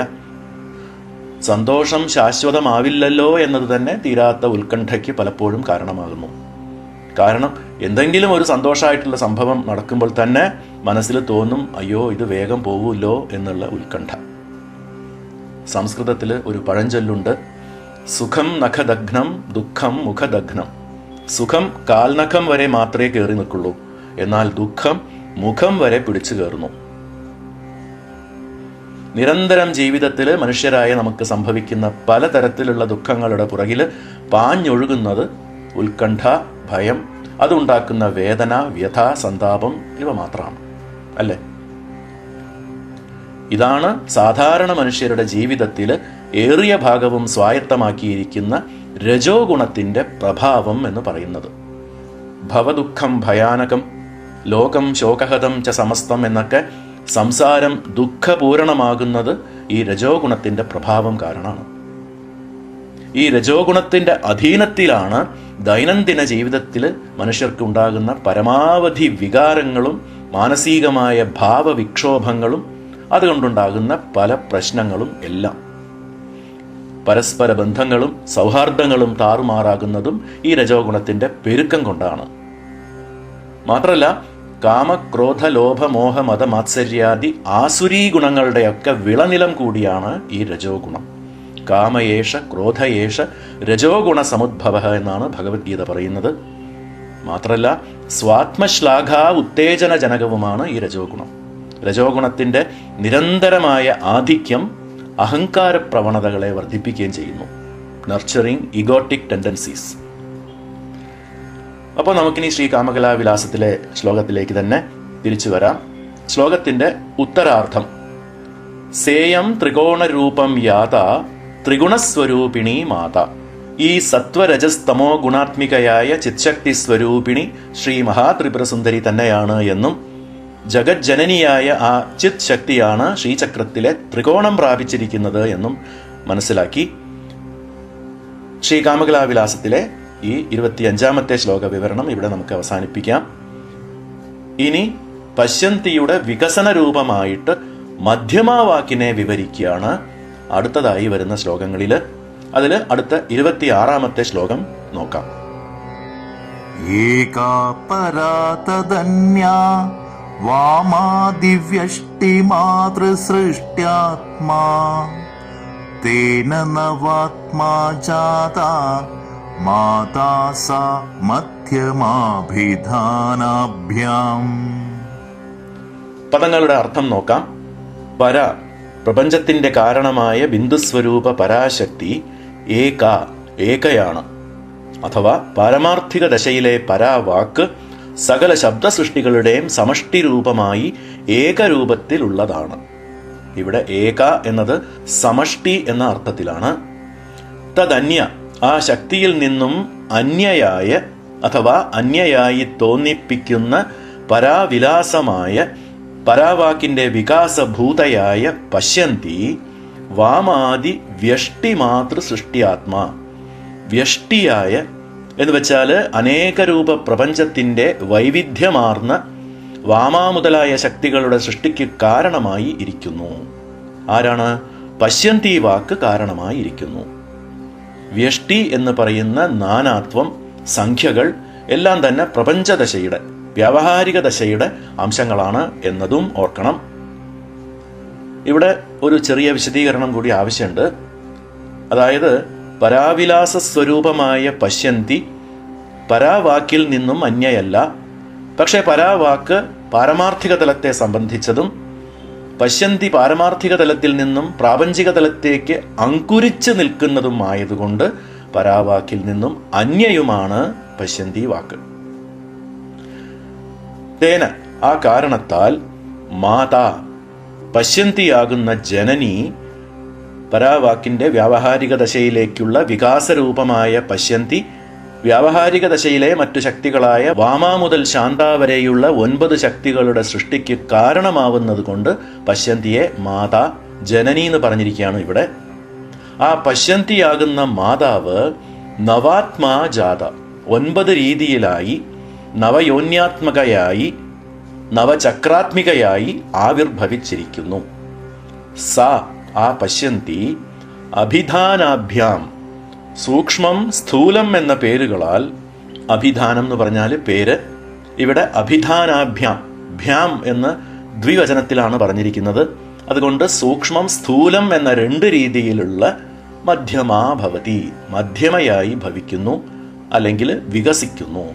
സന്തോഷം ശാശ്വതമാവില്ലല്ലോ എന്നത് തന്നെ തീരാത്ത ഉത്കണ്ഠയ്ക്ക് പലപ്പോഴും കാരണമാകുന്നു. കാരണം എന്തെങ്കിലും ഒരു സന്തോഷമായിട്ടുള്ള സംഭവം നടക്കുമ്പോൾ തന്നെ മനസ്സിൽ തോന്നും, അയ്യോ ഇത് വേഗം പോവുമല്ലോ എന്നുള്ള ഉത്കണ്ഠ. സംസ്കൃതത്തിൽ ഒരു പഴഞ്ചൊല്ലുണ്ട്, സുഖം നഖദഗ്നം ദുഃഖം മുഖദഗ്നം. സുഖം കാൽനഖം വരെ മാത്രമേ കയറി നിൽക്കുള്ളൂ, എന്നാൽ ദുഃഖം മുഖം വരെ പിടിച്ചു കയറുന്നു. നിരന്തരം ജീവിതത്തിൽ മനുഷ്യരായ നമുക്ക് സംഭവിക്കുന്ന പലതരത്തിലുള്ള ദുഃഖങ്ങളുടെ പുറകിൽ പാഞ്ഞൊഴുകുന്നത് ഉത്കണ്ഠ, ഭയം, അതുണ്ടാക്കുന്ന വേദന, വ്യഥ, സന്താപം ഇവ മാത്രമാണ് അല്ലേ? ഇതാണ് സാധാരണ മനുഷ്യരുടെ ജീവിതത്തിൽ ഏറിയ ഭാഗവും സ്വായത്തമാക്കിയിരിക്കുന്ന രജോ ഗുണത്തിൻ്റെ പ്രഭാവം എന്ന് പറയുന്നത്. ഭവദുഃഖം ഭയാനകം, ലോകം ശോകഹതം ച സമസ്തം എന്നൊക്കെ സംസാരം ദുഃഖപൂരണമാകുന്നത് ഈ രജോ ഗുണത്തിൻ്റെ പ്രഭാവം കാരണമാണ്. ഈ രജോ ഗുണത്തിൻ്റെ അധീനത്തിലാണ് ദൈനംദിന ജീവിതത്തിൽ മനുഷ്യർക്ക് ഉണ്ടാകുന്ന പരമാവധി വികാരങ്ങളും മാനസികമായ ഭാവവിക്ഷോഭങ്ങളും അതുകൊണ്ടുണ്ടാകുന്ന പല പ്രശ്നങ്ങളും എല്ലാം. പരസ്പര ബന്ധങ്ങളും സൗഹാർദ്ദങ്ങളും താറുമാറാകുന്നതും ഈ രജോ ഗുണത്തിൻ്റെ പെരുക്കം കൊണ്ടാണ്. മാത്രമല്ല കാമ, ക്രോധ, ലോഭ, മോഹ, മത, മാത്സര്യാദി ആസുരീ ഗുണങ്ങളുടെയൊക്കെ വിളനിലം കൂടിയാണ് ഈ രജോ ഗുണം. കാമയേഷ ക്രോധയേഷ രജോ ഗുണ സമുദ്ഭവ എന്നാണ് ഭഗവത്ഗീത പറയുന്നത്. മാത്രമല്ല സ്വാത്മശ്ലാഘാ ഉത്തേജന ജനകവുമാണ് ഈ രജോ ഗുണം. രജോ ഗുണത്തിൻ്റെ നിരന്തരമായ ആധിക്യം അഹങ്കാര പ്രവണതകളെ വർദ്ധിപ്പിക്കുകയും ചെയ്യുന്നു. Nurturing egotic tendencies. അപ്പോൾ നമുക്കിനി ശ്രീ കാമകലാവിലാസത്തിലെ ശ്ലോകത്തിലേക്ക് തന്നെ തിരിച്ചു വരാം. ശ്ലോകത്തിന്റെ ഉത്തരാർത്ഥം: സേയം ത്രികോണരൂപം യാത ത്രിഗുണസ്വരൂപിണി മാത. ഈ സത്വരജസ്തമോ ഗുണാത്മികയായ ചിത്ശക്തി സ്വരൂപിണി ശ്രീ മഹാത്രിപുരസുന്ദരി തന്നെയാണ് എന്നും ജഗജ്ജനനിയായ ആ ചിത് ശക്തിയാണ് ശ്രീചക്രത്തിലെ ത്രികോണം പ്രാപിച്ചിരിക്കുന്നത് എന്നും മനസ്സിലാക്കി ശ്രീ കാമകലാവിലാസത്തിലെ ഈ 25-ാമത്തെ ശ്ലോക വിവരണം ഇവിടെ നമുക്ക് അവസാനിപ്പിക്കാം. ഇനി പശ്യന്തിയുടെ വികസന രൂപമായിട്ട് മധ്യമാവാക്കിനെ വിവരിക്കുകയാണ് അടുത്തതായി വരുന്ന ശ്ലോകങ്ങളിൽ. അതിൽ അടുത്ത 26-ാമത്തെ ശ്ലോകം നോക്കാം. ഏകാ പരാതധന്യാ വാമാദിവ്യഷ്ടി മാതൃസൃഷ്ട്യാത്മാ തേന നവാത്മാ ജാതാ മാതാ സാ മധ്യമാഭിധാനാഭ്യാം. പദങ്ങളുടെ അർത്ഥം നോക്കാം. പര, പ്രപഞ്ചത്തിന്റെ കാരണമായ ബിന്ദുസ്വരൂപ പരാശക്തി ഏകയാണ്. അഥവാ പാരമാർത്ഥിക ദശയിലെ പരാവാക്ക് സകല ശബ്ദസൃഷ്ടികളുടെയും സമഷ്ടി രൂപമായി ഏകരൂപത്തിലുള്ളതാണ്. ഇവിടെ ഏക എന്നത് സമഷ്ടി എന്ന അർത്ഥത്തിലാണ്. തദന്യ, ആ ശക്തിയിൽ നിന്നും അന്യയായ അഥവാ അന്യയായി തോന്നിപ്പിക്കുന്ന പരാവിലാസമായ പരാവാക്കിന്റെ വികാസഭൂതയായ പശ്യന്തി വാമാദി വ്യഷ്ടിമാതൃ സൃഷ്ടിയാത്മാ. വ്യഷ്ടിയായ എന്ന് വെച്ചാൽ അനേകരൂപ പ്രപഞ്ചത്തിന്റെ വൈവിധ്യമാർന്ന വാമാ മുതലായ ശക്തികളുടെ സൃഷ്ടിക്ക് കാരണമായി ഇരിക്കുന്നു. ആരാണ്? പശ്യന്തി വാക്ക് കാരണമായി ഇരിക്കുന്നു. വ്യഷ്ടി എന്ന് പറയുന്ന നാനാത്വം, സംഖ്യകൾ എല്ലാം തന്നെ പ്രപഞ്ചദശയുടെ വ്യാവഹാരിക ദശയുടെ അംശങ്ങളാണ് എന്നതും ഓർക്കണം. ഇവിടെ ഒരു ചെറിയ വിശദീകരണം കൂടി ആവശ്യമുണ്ട്. അതായത് പരാവിലാസ സ്വരൂപമായ പശ്യന്തി പരാവാക്കിൽ നിന്നും അന്യയല്ല. പക്ഷേ പരാവാക്ക് പാരമാർത്ഥിക തലത്തെ സംബന്ധിച്ചതും പശ്യന്തി പാരമാർത്ഥിക തലത്തിൽ നിന്നും പ്രാപഞ്ചിക തലത്തേക്ക് അങ്കുരിച്ച് നിൽക്കുന്നതും ആയതുകൊണ്ട് പരാവാക്കിൽ നിന്നും അന്യയുമാണ് പശ്യന്തി വാക്ക്. തേന, ആ കാരണത്താൽ മാതാ, പശ്യന്തിയാകുന്ന ജനനി, പരാവാക്കിന്റെ വ്യാവഹാരിക ദശയിലേക്കുള്ള വികാസരൂപമായ പശ്യന്തി വ്യാവഹാരിക ദശയിലെ മറ്റു ശക്തികളായ വാമാ മുതൽ ശാന്ത വരെയുള്ള 9 ശക്തികളുടെ സൃഷ്ടിക്ക് കാരണമാവുന്നത് കൊണ്ട് പശ്യന്തിയെ മാതാ, ജനനി എന്ന് പറഞ്ഞിരിക്കുകയാണ് ഇവിടെ. ആ പശ്യന്തിയാകുന്ന മാതാവ് നവാത്മാ ജാത, 9 രീതിയിലായി നവയോന്യാത്മകയായി നവചക്രാത്മികയായി ആവിർഭവിച്ചിരിക്കുന്നു. സാ, ആ പശ്യന്തി അഭിധാനാഭ്യാം, സൂക്ഷ്മം സ്ഥൂലം എന്ന പേരുകളാൽ, അഭിധാനം എന്ന് പറഞ്ഞാൽ പേര്, ഇവിടെ അഭിധാനാഭ്യാം, ഭ്യാം എന്ന് ദ്വിവചനത്തിലാണ് പറഞ്ഞിരിക്കുന്നത്. അതുകൊണ്ട് സൂക്ഷ്മം സ്ഥൂലം എന്ന 2 രീതിയിലുള്ള മധ്യമാ ഭവതി, മധ്യമയായി ഭവിക്കുന്നു അല്ലെങ്കിൽ വികസിക്കുന്നു.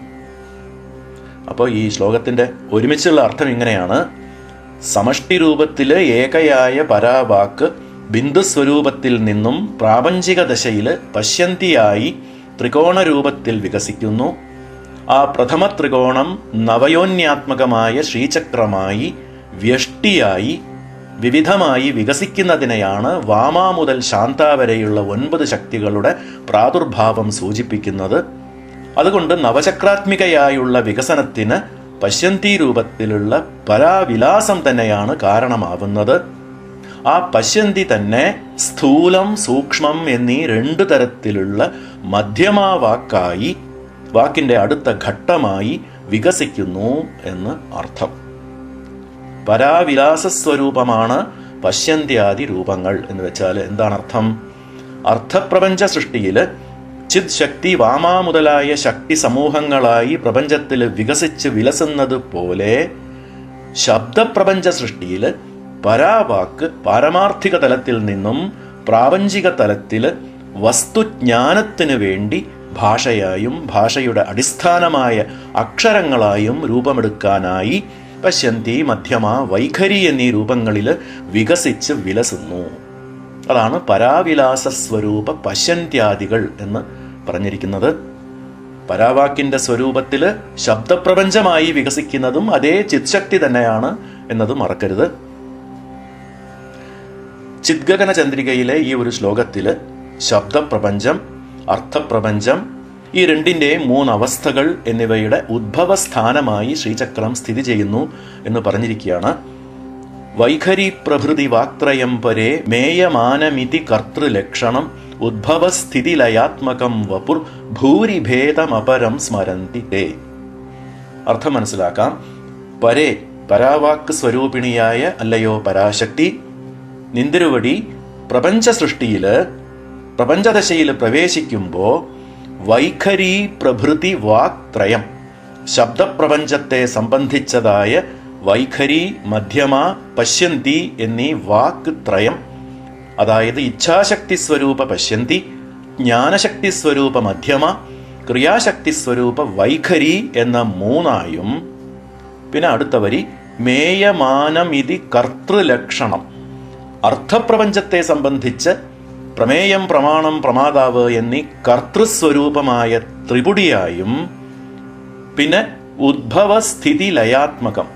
അപ്പോൾ ഈ ശ്ലോകത്തിന്റെ ഒരുമിച്ചുള്ള അർത്ഥം ഇങ്ങനെയാണ്: സമഷ്ടി രൂപത്തില് ഏകയായ പരാവാക്ക് ബിന്ദുസ്വരൂപത്തിൽ നിന്നും പ്രാപഞ്ചിക ദശയിൽ പശ്യന്തിയായി ത്രികോണ രൂപത്തിൽ വികസിക്കുന്നു. ആ പ്രഥമ ത്രികോണം നവയോന്യാത്മകമായ ശ്രീചക്രമായി വ്യഷ്ടിയായി വിവിധമായി വികസിക്കുന്നതിനെയാണ് വാമാ മുതൽ ശാന്ത വരെയുള്ള 9 ശക്തികളുടെ പ്രാദുർഭാവം സൂചിപ്പിക്കുന്നത്. അതുകൊണ്ട് നവചക്രാത്മികയായുള്ള വികസനത്തിന് പശ്യന്തി രൂപത്തിലുള്ള പരാവിലാസം തന്നെയാണ് കാരണമാവുന്നത്. ആ പശ്യന്തി തന്നെ സ്ഥൂലം സൂക്ഷ്മം എന്നീ 2 തരത്തിലുള്ള മധ്യമാവാക്കായി, വാക്കിന്റെ അടുത്ത ഘട്ടമായി വികസിക്കുന്നു എന്ന് അർത്ഥം. പരാവിലാസ സ്വരൂപമാണ് പശ്യന്ത്യാദി രൂപങ്ങൾ എന്ന് വെച്ചാൽ എന്താണ് അർത്ഥം? അർത്ഥപ്രപഞ്ച സൃഷ്ടിയില് ചിത് ശക്തി വാമാ മുതലായ ശക്തി സമൂഹങ്ങളായി പ്രപഞ്ചത്തിൽ വികസിച്ച് വിലസുന്നത് പോലെ ശബ്ദപ്രപഞ്ച സൃഷ്ടിയിൽ പരാവാക്ക് പാരമാർത്ഥിക തലത്തിൽ നിന്നും പ്രാപഞ്ചിക തലത്തിൽ വസ്തുജ്ഞാനത്തിന് വേണ്ടി ഭാഷയായും ഭാഷയുടെ അടിസ്ഥാനമായ അക്ഷരങ്ങളായും രൂപമെടുക്കാനായി പശ്യന്തി, മധ്യമ, വൈഖരി എന്നീ രൂപങ്ങളിൽ വികസിച്ച് വിലസുന്നു. അതാണ് പരാവിലാസ സ്വരൂപ പശ്യന്ത്യാദികൾ എന്ന് പറഞ്ഞിരിക്കുന്നത്. പരാവാക്കിന്റെ സ്വരൂപത്തില് ശബ്ദപ്രപഞ്ചമായി വികസിക്കുന്നതും അതേ ചിത്ശക്തി തന്നെയാണ് എന്നത് മറക്കരുത്. ചിദ്ഗഗന ചന്ദ്രികയിലെ ഈ ഒരു ശ്ലോകത്തില് ശബ്ദപ്രപഞ്ചം, അർത്ഥപ്രപഞ്ചം, ഈ രണ്ടിന്റെയും 3 അവസ്ഥകൾ എന്നിവയുടെ ഉദ്ഭവസ്ഥാനമായി ശ്രീചക്രം സ്ഥിതി ചെയ്യുന്നു എന്ന് പറഞ്ഞിരിക്കുകയാണ്. വൈഖരി പ്രഭൃതി വാക്ത്രയം പരേ മേയമാനമിതി കർത്തൃലക്ഷണം ഉദ്ഭവസ്ഥിതി ലയാത്മകം വപുർ ഭൂരിഭേദമപരം സ്മരന്തി തേ. അർത്ഥം മനസ്സിലാക്കാം. പരേ, പരാവാക്ക് സ്വരൂപിണിയായ അല്ലയോ പരാശക്തി, നിന്തിരുവടി പ്രപഞ്ച സൃഷ്ടിയില് പ്രപഞ്ചദശയില് പ്രവേശിക്കുമ്പോ വൈഖരി പ്രഭൃതി വാക്ത്രയം, ശബ്ദപ്രപഞ്ചത്തെ സംബന്ധിച്ചതായ വൈഖരി, മധ്യമ, പശ്യന്തി എന്നീ വാക്ക് ത്രയം, അതായത് ഇച്ഛാശക്തി സ്വരൂപ പശ്യന്തി, ജ്ഞാനശക്തി സ്വരൂപ മധ്യമ, ക്രിയാശക്തി സ്വരൂപ വൈഖരി എന്ന 3ആയും, പിന്നെ അടുത്ത വരി മേയമാനമിതി കർത്തൃലക്ഷണം, അർത്ഥപ്രപഞ്ചത്തെ സംബന്ധിച്ച് പ്രമേയം, പ്രമാണം, പ്രമാതാവ് എന്നീ കർത്തൃസ്വരൂപമായ ത്രിപുടിയായും, പിന്നെ ഉദ്ഭവസ്ഥിതി ലയാത്മകം,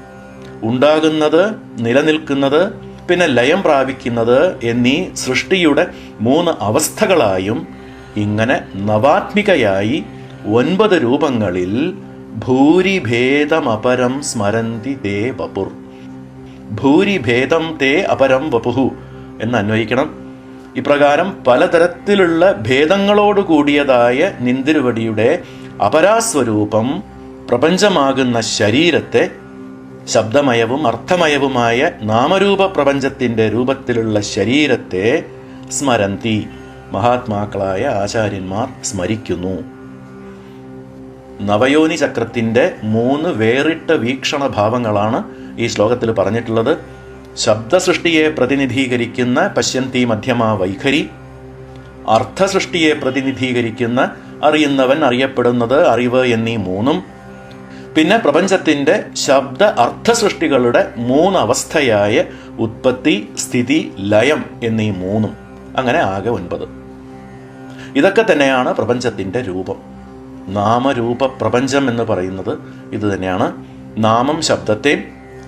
ഉണ്ടാകുന്നത്, നിലനിൽക്കുന്നത്, പിന്നെ ലയം പ്രാപിക്കുന്നത് എന്നീ സൃഷ്ടിയുടെ 3 അവസ്ഥകളായും, ഇങ്ങനെ നവാത്മികയായി 9 രൂപങ്ങളിൽ ഭൂരിഭേദമപരം സ്മരന്തി തേ വപുർ. ഭൂരിഭേദം തേ അപരം വപുഹു എന്ന് അന്വയിക്കണം. ഇപ്രകാരം പലതരത്തിലുള്ള ഭേദങ്ങളോട് കൂടിയതായ നിന്തിരുവടിയുടെ അപരാസ്വരൂപം പ്രപഞ്ചമാകുന്ന ശരീരത്തെ ശബ്ദമയവും അർത്ഥമയവുമായ നാമരൂപ പ്രപഞ്ചത്തിന്റെ രൂപത്തിലുള്ള ശരീരത്തെ സ്മരന്തി, മഹാത്മാക്കളായ ആചാര്യന്മാർ സ്മരിക്കുന്നു. നവയോനി ചക്രത്തിന്റെ 3 വേറിട്ട വീക്ഷണ ഭാവങ്ങളാണ് ഈ ശ്ലോകത്തിൽ പറഞ്ഞിട്ടുള്ളത്. ശബ്ദസൃഷ്ടിയെ പ്രതിനിധീകരിക്കുന്ന പശ്യന്തി, മധ്യമ, വൈഖരി, അർത്ഥസൃഷ്ടിയെ പ്രതിനിധീകരിക്കുന്ന അറിയുന്നവൻ, അറിയപ്പെടുന്നത്, അറിവ് എന്നീ 3ഉം, പിന്നെ പ്രപഞ്ചത്തിന്റെ ശബ്ദ അർത്ഥസൃഷ്ടികളുടെ 3 അവസ്ഥയായ ഉത്പത്തി, സ്ഥിതി, ലയം എന്നീ 3ഉം, അങ്ങനെ ആകെ 9. ഇതൊക്കെ തന്നെയാണ് പ്രപഞ്ചത്തിന്റെ രൂപം. നാമരൂപ പ്രപഞ്ചം എന്ന് പറയുന്നത് ഇത് തന്നെയാണ്. നാമം ശബ്ദത്തെയും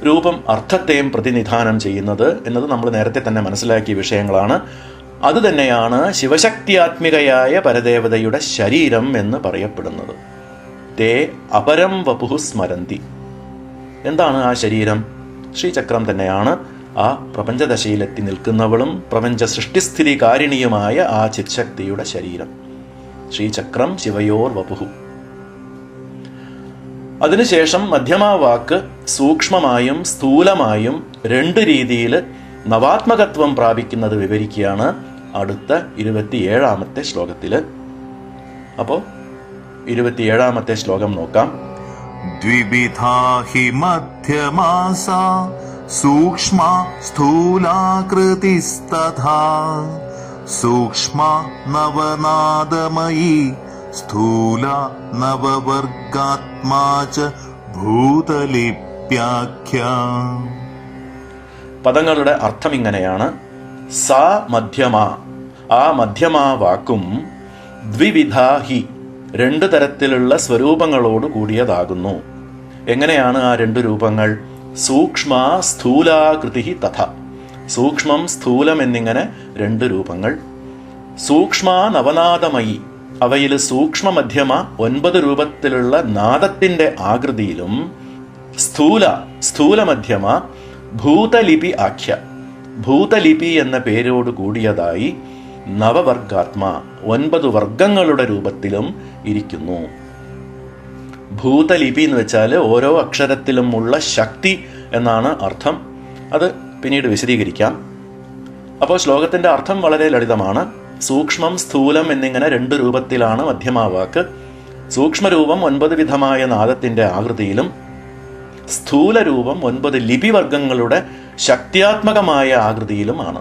രൂപം അർത്ഥത്തെയും പ്രതിനിധാനം ചെയ്യുന്നത് എന്നത് നമ്മൾ നേരത്തെ തന്നെ മനസ്സിലാക്കിയ വിഷയങ്ങളാണ്. അതുതന്നെയാണ് ശിവശക്തിയാത്മികയായ പരദേവതയുടെ ശരീരം എന്ന് പറയപ്പെടുന്നത്. തേ അപരം വപുഹു സ്മരന്തി. എന്താണ് ആ ശരീരം? ശ്രീചക്രം തന്നെയാണ്. ആ പ്രപഞ്ചദശയിലെത്തി നിൽക്കുന്നവളും പ്രപഞ്ച സൃഷ്ടിസ്ഥിതി കാരിണിയുമായ ആ ചിത്ശക്തിയുടെ ശരീരം. ശ്രീചക്രം ശിവയോർ വപുഹു. അതിനുശേഷം മധ്യമാവാക്ക് സൂക്ഷ്മമായും സ്ഥൂലമായും 2 രീതിയിൽ നവാത്മകത്വം പ്രാപിക്കുന്നത് വിവരിക്കുകയാണ് അടുത്ത 27ാമത്തെ ശ്ലോകത്തില്. അപ്പോ 27ാമത്തെ ശ്ലോകം നോക്കാം. ദ്വിവിധാ ഹി മധ്യമാസാ സൂക്ഷ്മ സ്ഥൂലാകൃതിസ്തഥാ സൂക്ഷ്മ നവനാദമയീ സ്ഥൂല നവവർഗാത്മാ ച ഭൂതലിപ്യാഖ്യ. പദങ്ങളുടെ അർത്ഥം ഇങ്ങനെയാണ്. സാ മധ്യമ, ആ മധ്യമാ വാക്കും, ദ്വിവിധാഹി, 2 തരത്തിലുള്ള സ്വരൂപങ്ങളോട് കൂടിയതാകുന്നു. എങ്ങനെയാണ് ആ 2 രൂപങ്ങൾ? സൂക്ഷ്മ സ്ഥൂലാകൃതി തഥ. സൂക്ഷ്മം സ്ഥൂലം എന്നിങ്ങനെ 2 രൂപങ്ങൾ. സൂക്ഷ്മ നവനാദമയി, അവയിൽ സൂക്ഷ്മ മധ്യമ 9 രൂപത്തിലുള്ള നാദത്തിന്റെ ആകൃതിയിലും, സ്ഥൂല മധ്യമ ഭൂതലിപി ആഖ്യ, ഭൂതലിപി എന്ന പേരോട് കൂടിയതായി നവവർഗാത്മാ 9 വർഗങ്ങളുടെ രൂപത്തിലും ഇരിക്കുന്നു. ഭൂതലിപി എന്ന് വെച്ചാൽ ഓരോ അക്ഷരത്തിലും ഉള്ള ശക്തി എന്നാണ് അർത്ഥം. അത് പിന്നീട് വിശദീകരിക്കാം. അപ്പോൾ ശ്ലോകത്തിന്റെ അർത്ഥം വളരെ ലളിതമാണ്. സൂക്ഷ്മം സ്ഥൂലം എന്നിങ്ങനെ 2 രൂപത്തിലാണ് മധ്യമാവാക്ക്. സൂക്ഷ്മരൂപം 9 വിധമായ നാദത്തിന്റെ ആകൃതിയിലും, സ്ഥൂല രൂപം 9 ലിപിവർഗങ്ങളുടെ ശക്തിയാത്മകമായ ആകൃതിയിലുമാണ്.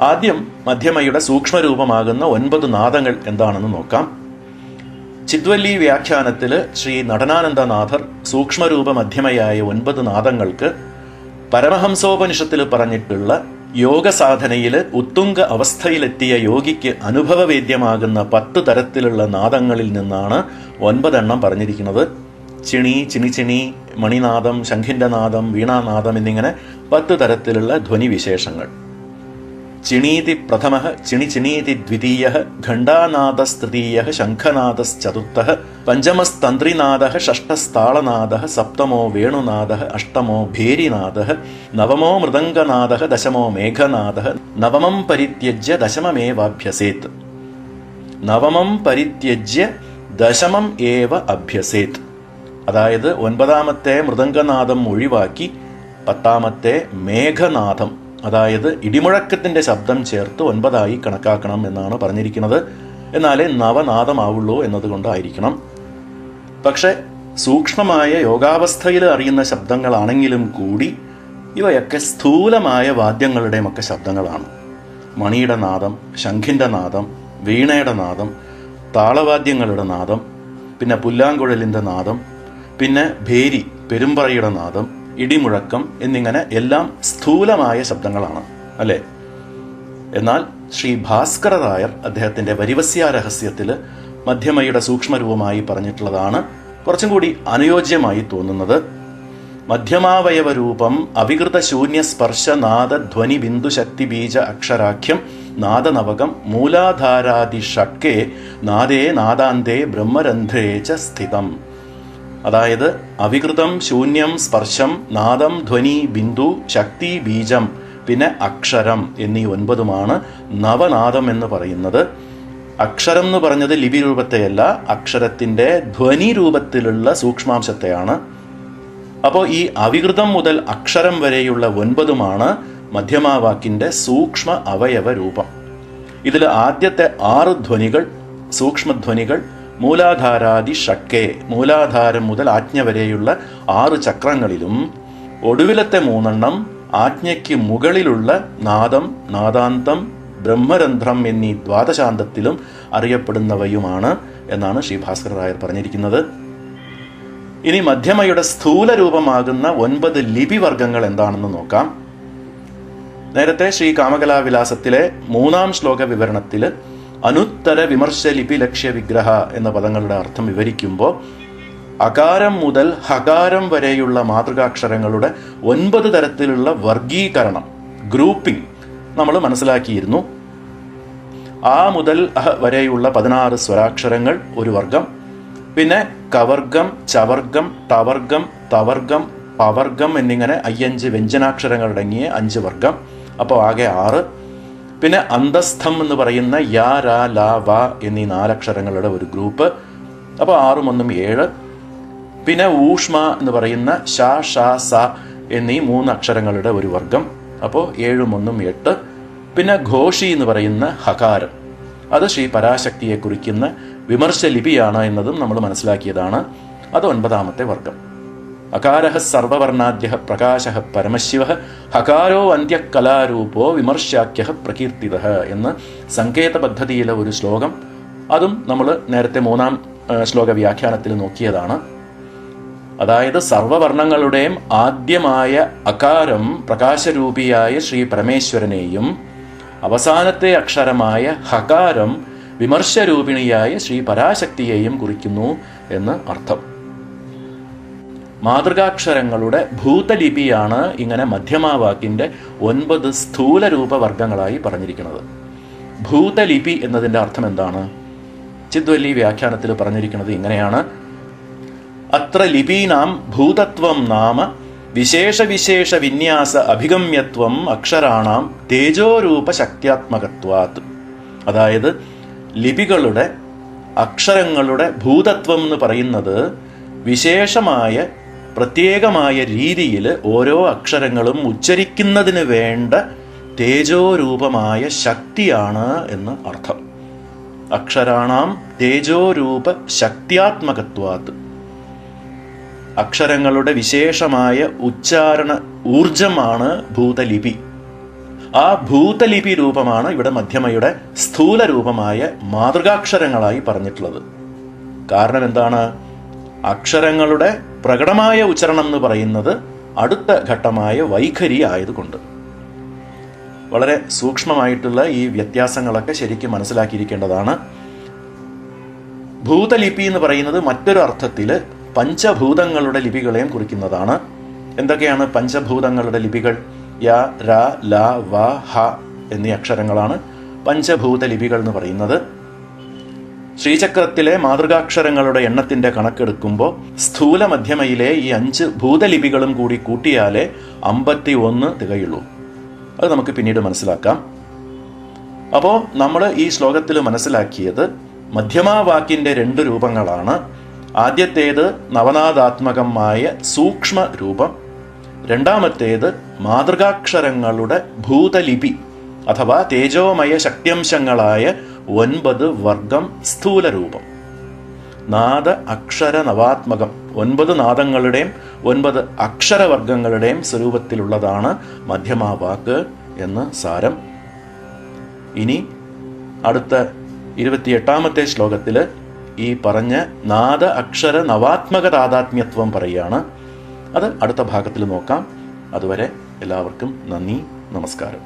ആദ്യം മധ്യമയുടെ സൂക്ഷ്മരൂപമാകുന്ന 9 നാദങ്ങൾ എന്താണെന്ന് നോക്കാം. ചിദ്വല്ലി വ്യാഖ്യാനത്തില് ശ്രീ നടനാനന്ദനാഥർ സൂക്ഷ്മരൂപ മധ്യമയായ 9 നാദങ്ങൾക്ക് പരമഹംസോപനിഷത്തിൽ പറഞ്ഞിട്ടുള്ള യോഗസാധനയിൽ ഉത്തുംഗ അവസ്ഥയിലെത്തിയ യോഗിക്ക് അനുഭവവേദ്യമാകുന്ന 10 തരത്തിലുള്ള നാദങ്ങളിൽ നിന്നാണ് 9 എണ്ണം പറഞ്ഞിരിക്കുന്നത്. ചിണി, ചിണിച്ചിണി, മണിനാദം, ശംഖിന്റെ നാദം, വീണാനാദം എന്നിങ്ങനെ 10 തരത്തിലുള്ള ധ്വനിവിശേഷങ്ങൾ. ചിണീതി പ്രഥമ, ചിണിചിണീതി ദ്വിതീയ, ഖണ്ഡാനാദസ്തൃതീയ, ശംഖനാദശ്ചതുർത്ഥ, പഞ്ചമസ്തന്ത്രിനാദ, ഷഷ്ഠസ്താളനാദ, സപ്തമോ വേണുനാദ, അഷ്ടമോ ഭേരിനാദ, നവമോ മൃദംഗനാദ, ദശമോ മേഘനാദ, നവമം പരിത്യജ്യ ദശമമേവാഭ്യസേത്. നവമം പരിത്യജ്യ ദശമം ഏവ അഭ്യസേത്. അതായത് 9ാമത്തെ മൃദംഗനാദം ഒഴിവാക്കി 10ാമത്തെ മേഘനാദം, അതായത് ഇടിമുഴക്കത്തിന്റെ ശബ്ദം ചേർത്ത് 9ആയി കണക്കാക്കണം എന്നാണ് പറഞ്ഞിരിക്കുന്നത്. എന്നാലേ നവനാദമാവുള്ളൂ എന്നതുകൊണ്ടായിരിക്കണം. പക്ഷെ സൂക്ഷ്മമായ യോഗാവസ്ഥയിൽ അറിയുന്ന ശബ്ദങ്ങളാണെങ്കിലും കൂടി ഇവയൊക്കെ സ്ഥൂലമായ വാദ്യങ്ങളുടെയുമൊക്കെ ശബ്ദങ്ങളാണ്. മണിയുടെ നാദം, ശംഖിന്റെ നാദം, വീണയുടെ നാദം, താളവാദ്യങ്ങളുടെ നാദം, പിന്നെ പുല്ലാങ്കുഴലിന്റെ നാദം, പിന്നെ ഭേരി, പെരുമ്പറയുടെ നാദം, ഇടിമുഴക്കം എന്നിങ്ങനെ എല്ലാം സ്ഥൂലമായ ശബ്ദങ്ങളാണ്, അല്ലേ? എന്നാൽ ശ്രീ ഭാസ്കര നായർ അദ്ദേഹത്തിന്റെ വരിവസ്യാരഹസ്യത്തിൽ മധ്യമയുടെ സൂക്ഷ്മരൂപമായി പറഞ്ഞിട്ടുള്ളതാണ് കുറച്ചും കൂടി അനുയോജ്യമായി തോന്നുന്നത്. മധ്യമാവയവരൂപം അവികൃത ശൂന്യ സ്പർശ നാദ ധ്വനി ബിന്ദു ശക്തി ബീജ അക്ഷരാഖ്യം നാദനവകം മൂലാധാരാദി ഷഡ്കേ നാദേ നാദാന്തേ ബ്രഹ്മരന്ധ്രേ ച സ്ഥിതം. അതായത് അവികൃതം, ശൂന്യം, സ്പർശം, നാദം, ധ്വനി, ബിന്ദു, ശക്തി, ബീജം, പിന്നെ അക്ഷരം എന്നീ 9 നവനാദം എന്ന് പറയുന്നത്. അക്ഷരം എന്ന് പറഞ്ഞത് ലിപി രൂപത്തെയല്ല, അക്ഷരത്തിന്റെ ധ്വനി രൂപത്തിലുള്ള സൂക്ഷ്മാംശത്തെയാണ്. അപ്പോൾ ഈ അവികൃതം മുതൽ അക്ഷരം വരെയുള്ള 9 മധ്യമാവാക്കിന്റെ സൂക്ഷ്മ അവയവ രൂപം. ഇതിൽ ആദ്യത്തെ 6 ധ്വനികൾ സൂക്ഷ്മധ്വനികൾ മൂലാധാരാദി ഷഡ്കേ, മൂലാധാരം മുതൽ ആജ്ഞ വരെയുള്ള 6 ചക്രങ്ങളിലും ഒടുവിലത്തെ 3 ആജ്ഞയ്ക്ക് മുകളിലുള്ള നാദം, നാദാന്തം, ബ്രഹ്മരന്ധ്രം എന്നീ ദ്വാദശാന്തത്തിലും അറിയപ്പെടുന്നവയുമാണ് എന്നാണ് ശ്രീ ഭാസ്കര നായർ പറഞ്ഞിരിക്കുന്നത്. ഇനി മധ്യമയുടെ സ്ഥൂല രൂപമാകുന്ന 9 ലിപിവർഗങ്ങൾ എന്താണെന്ന് നോക്കാം. നേരത്തെ ശ്രീ കാമകലാവിലാസത്തിലെ 3ാം ശ്ലോക വിവരണത്തിൽ അനുത്തര വിമർശ ലിപി ലക്ഷ്യ വിഗ്രഹ എന്ന പദങ്ങളുടെ അർത്ഥം വിവരിക്കുമ്പോൾ അകാരം മുതൽ ഹകാരം വരെയുള്ള മാതൃകാക്ഷരങ്ങളുടെ 9 തരത്തിലുള്ള വർഗീകരണം, ഗ്രൂപ്പിംഗ് നമ്മൾ മനസ്സിലാക്കിയിരുന്നു. ആ മുതൽ അഹ വരെയുള്ള 16 സ്വരാക്ഷരങ്ങൾ ഒരു വർഗം, പിന്നെ കവർഗം, ചവർഗം, ടവർഗം, തവർഗം, പവർഗം എന്നിങ്ങനെ 5 വ്യഞ്ജനാക്ഷരങ്ങളടങ്ങിയ 5 വർഗം, അപ്പോൾ ആകെ 6. പിന്നെ അന്തസ്ഥം എന്ന് പറയുന്ന യാ, രാ, ലാ, വ എന്നീ 4 അക്ഷരങ്ങളുടെ ഒരു ഗ്രൂപ്പ്, അപ്പോൾ 6 × 1 7. പിന്നെ ഊഷ്മ എന്ന് പറയുന്ന ഷ, ഷ, സ എന്നീ 3 അക്ഷരങ്ങളുടെ ഒരു വർഗം, അപ്പോൾ 7 × 1 8. പിന്നെ ഘോഷി എന്ന് പറയുന്ന ഹകാരം, അത് ശ്രീ പരാശക്തിയെ കുറിക്കുന്ന വിമർശ ലിപിയാണ് എന്നതും നമ്മൾ മനസ്സിലാക്കിയതാണ്. അത് 9ാമത്തെ വർഗം. അകാരഃ സർവവർണാദ്യഃ പ്രകാശഃ പരമശിവഃ ഹകാരോ അന്ത്യകലാരൂപോ വിമർശാഖ്യഃ പ്രകീർത്തിതഃ എന്ന് സങ്കേത പദ്ധതിയിലെ ഒരു ശ്ലോകം. അതും നമ്മൾ നേരത്തെ 3ാം ശ്ലോക വ്യാഖ്യാനത്തിൽ നോക്കിയതാണ്. അതായത് സർവവർണങ്ങളുടെയും ആദ്യമായ അകാരം പ്രകാശരൂപിയായ ശ്രീ പരമേശ്വരനെയും അവസാനത്തെ അക്ഷരമായ ഹകാരം വിമർശരൂപിണിയായ ശ്രീ പരാശക്തിയെയും കുറിക്കുന്നു എന്ന് അർത്ഥം. മാതൃകാക്ഷരങ്ങളുടെ ഭൂതലിപിയാണ് ഇങ്ങനെ മധ്യമാവാക്കിന്റെ 9 സ്ഥൂല രൂപവർഗങ്ങളായി പറഞ്ഞിരിക്കുന്നത്. ഭൂതലിപി എന്നതിൻ്റെ അർത്ഥം എന്താണ്? ചിദ്വല്ലി വ്യാഖ്യാനത്തിൽ പറഞ്ഞിരിക്കുന്നത് ഇങ്ങനെയാണ്: അത്ര ലിപീനാം ഭൂതത്വം നാമ വിശേഷ വിന്യാസ അഭിഗമ്യത്വം അക്ഷരാണാം തേജോരൂപ ശക്ത്യാത്മകത്വാത്. അതായത് ലിപികളുടെ, അക്ഷരങ്ങളുടെ ഭൂതത്വം എന്ന് പറയുന്നത് വിശേഷമായ പ്രത്യേകമായ രീതിയിൽ ഓരോ അക്ഷരങ്ങളും ഉച്ചരിക്കുന്നതിന് വേണ്ട തേജോരൂപമായ ശക്തിയാണ് എന്ന് അർത്ഥം. അക്ഷരാണാം തേജോരൂപ ശക്ത്യാത്മകത്വാത്. അക്ഷരങ്ങളുടെ വിശേഷമായ ഉച്ചാരണ ഊർജമാണ് ഭൂതലിപി. ആ ഭൂതലിപി രൂപമാണ് ഇവിടെ മധ്യമയുടെ സ്ഥൂല രൂപമായ മാതൃകാക്ഷരങ്ങളായി പറഞ്ഞിട്ടുള്ളത്. കാരണം എന്താണ്? അക്ഷരങ്ങളുടെ പ്രകടമായ ഉച്ചാരണം എന്ന് പറയുന്നത് അടുത്ത ഘട്ടമായ വൈഖരി ആയതുകൊണ്ട്. വളരെ സൂക്ഷ്മമായിട്ടുള്ള ഈ വ്യത്യാസങ്ങളൊക്കെ ശരിക്കും മനസ്സിലാക്കിയിരിക്കേണ്ടതാണ്. ഭൂതലിപി എന്ന് പറയുന്നത് മറ്റൊരു അർത്ഥത്തിൽ പഞ്ചഭൂതങ്ങളുടെ ലിപികളെയും കുറിക്കുന്നതാണ്. എന്തൊക്കെയാണ് പഞ്ചഭൂതങ്ങളുടെ ലിപികൾ? യ, ര, ല, വ, ഹ എന്നീ അക്ഷരങ്ങളാണ് പഞ്ചഭൂത ലിപികൾ എന്ന് പറയുന്നത്. ശ്രീചക്രത്തിലെ മാതൃകാക്ഷരങ്ങളുടെ എണ്ണത്തിന്റെ കണക്കെടുക്കുമ്പോൾ സ്ഥൂല മധ്യമയിലെ ഈ 5 ഭൂതലിപികളും കൂടി കൂട്ടിയാലേ 51 തികയുള്ളൂ. അത് നമുക്ക് പിന്നീട് മനസ്സിലാക്കാം. അപ്പോൾ നമ്മൾ ഈ ശ്ലോകത്തിൽ മനസ്സിലാക്കിയത് മധ്യമാവാക്കിന്റെ 2 രൂപങ്ങളാണ്. ആദ്യത്തേത് നവനാദാത്മകമായ സൂക്ഷ്മ രൂപം, രണ്ടാമത്തേത് മാതൃകാക്ഷരങ്ങളുടെ ഭൂതലിപി അഥവാ തേജോമയ ശക്തിയംശങ്ങളായ 9 വർഗം സ്ഥൂല രൂപം. നാദ അക്ഷര നവാത്മകം 9 നാദങ്ങളുടെയും 9 അക്ഷരവർഗങ്ങളുടെയും സ്വരൂപത്തിലുള്ളതാണ് മധ്യമാവാക്ക് എന്ന് സാരം. ഇനി അടുത്ത 28ാമത്തെ ശ്ലോകത്തിൽ ഈ പറഞ്ഞ നാദ അക്ഷര നവാത്മക താദാത്മ്യത്വം പറയുകയാണ്. അത് അടുത്ത ഭാഗത്തിൽ നോക്കാം. അതുവരെ എല്ലാവർക്കും നന്ദി, നമസ്കാരം.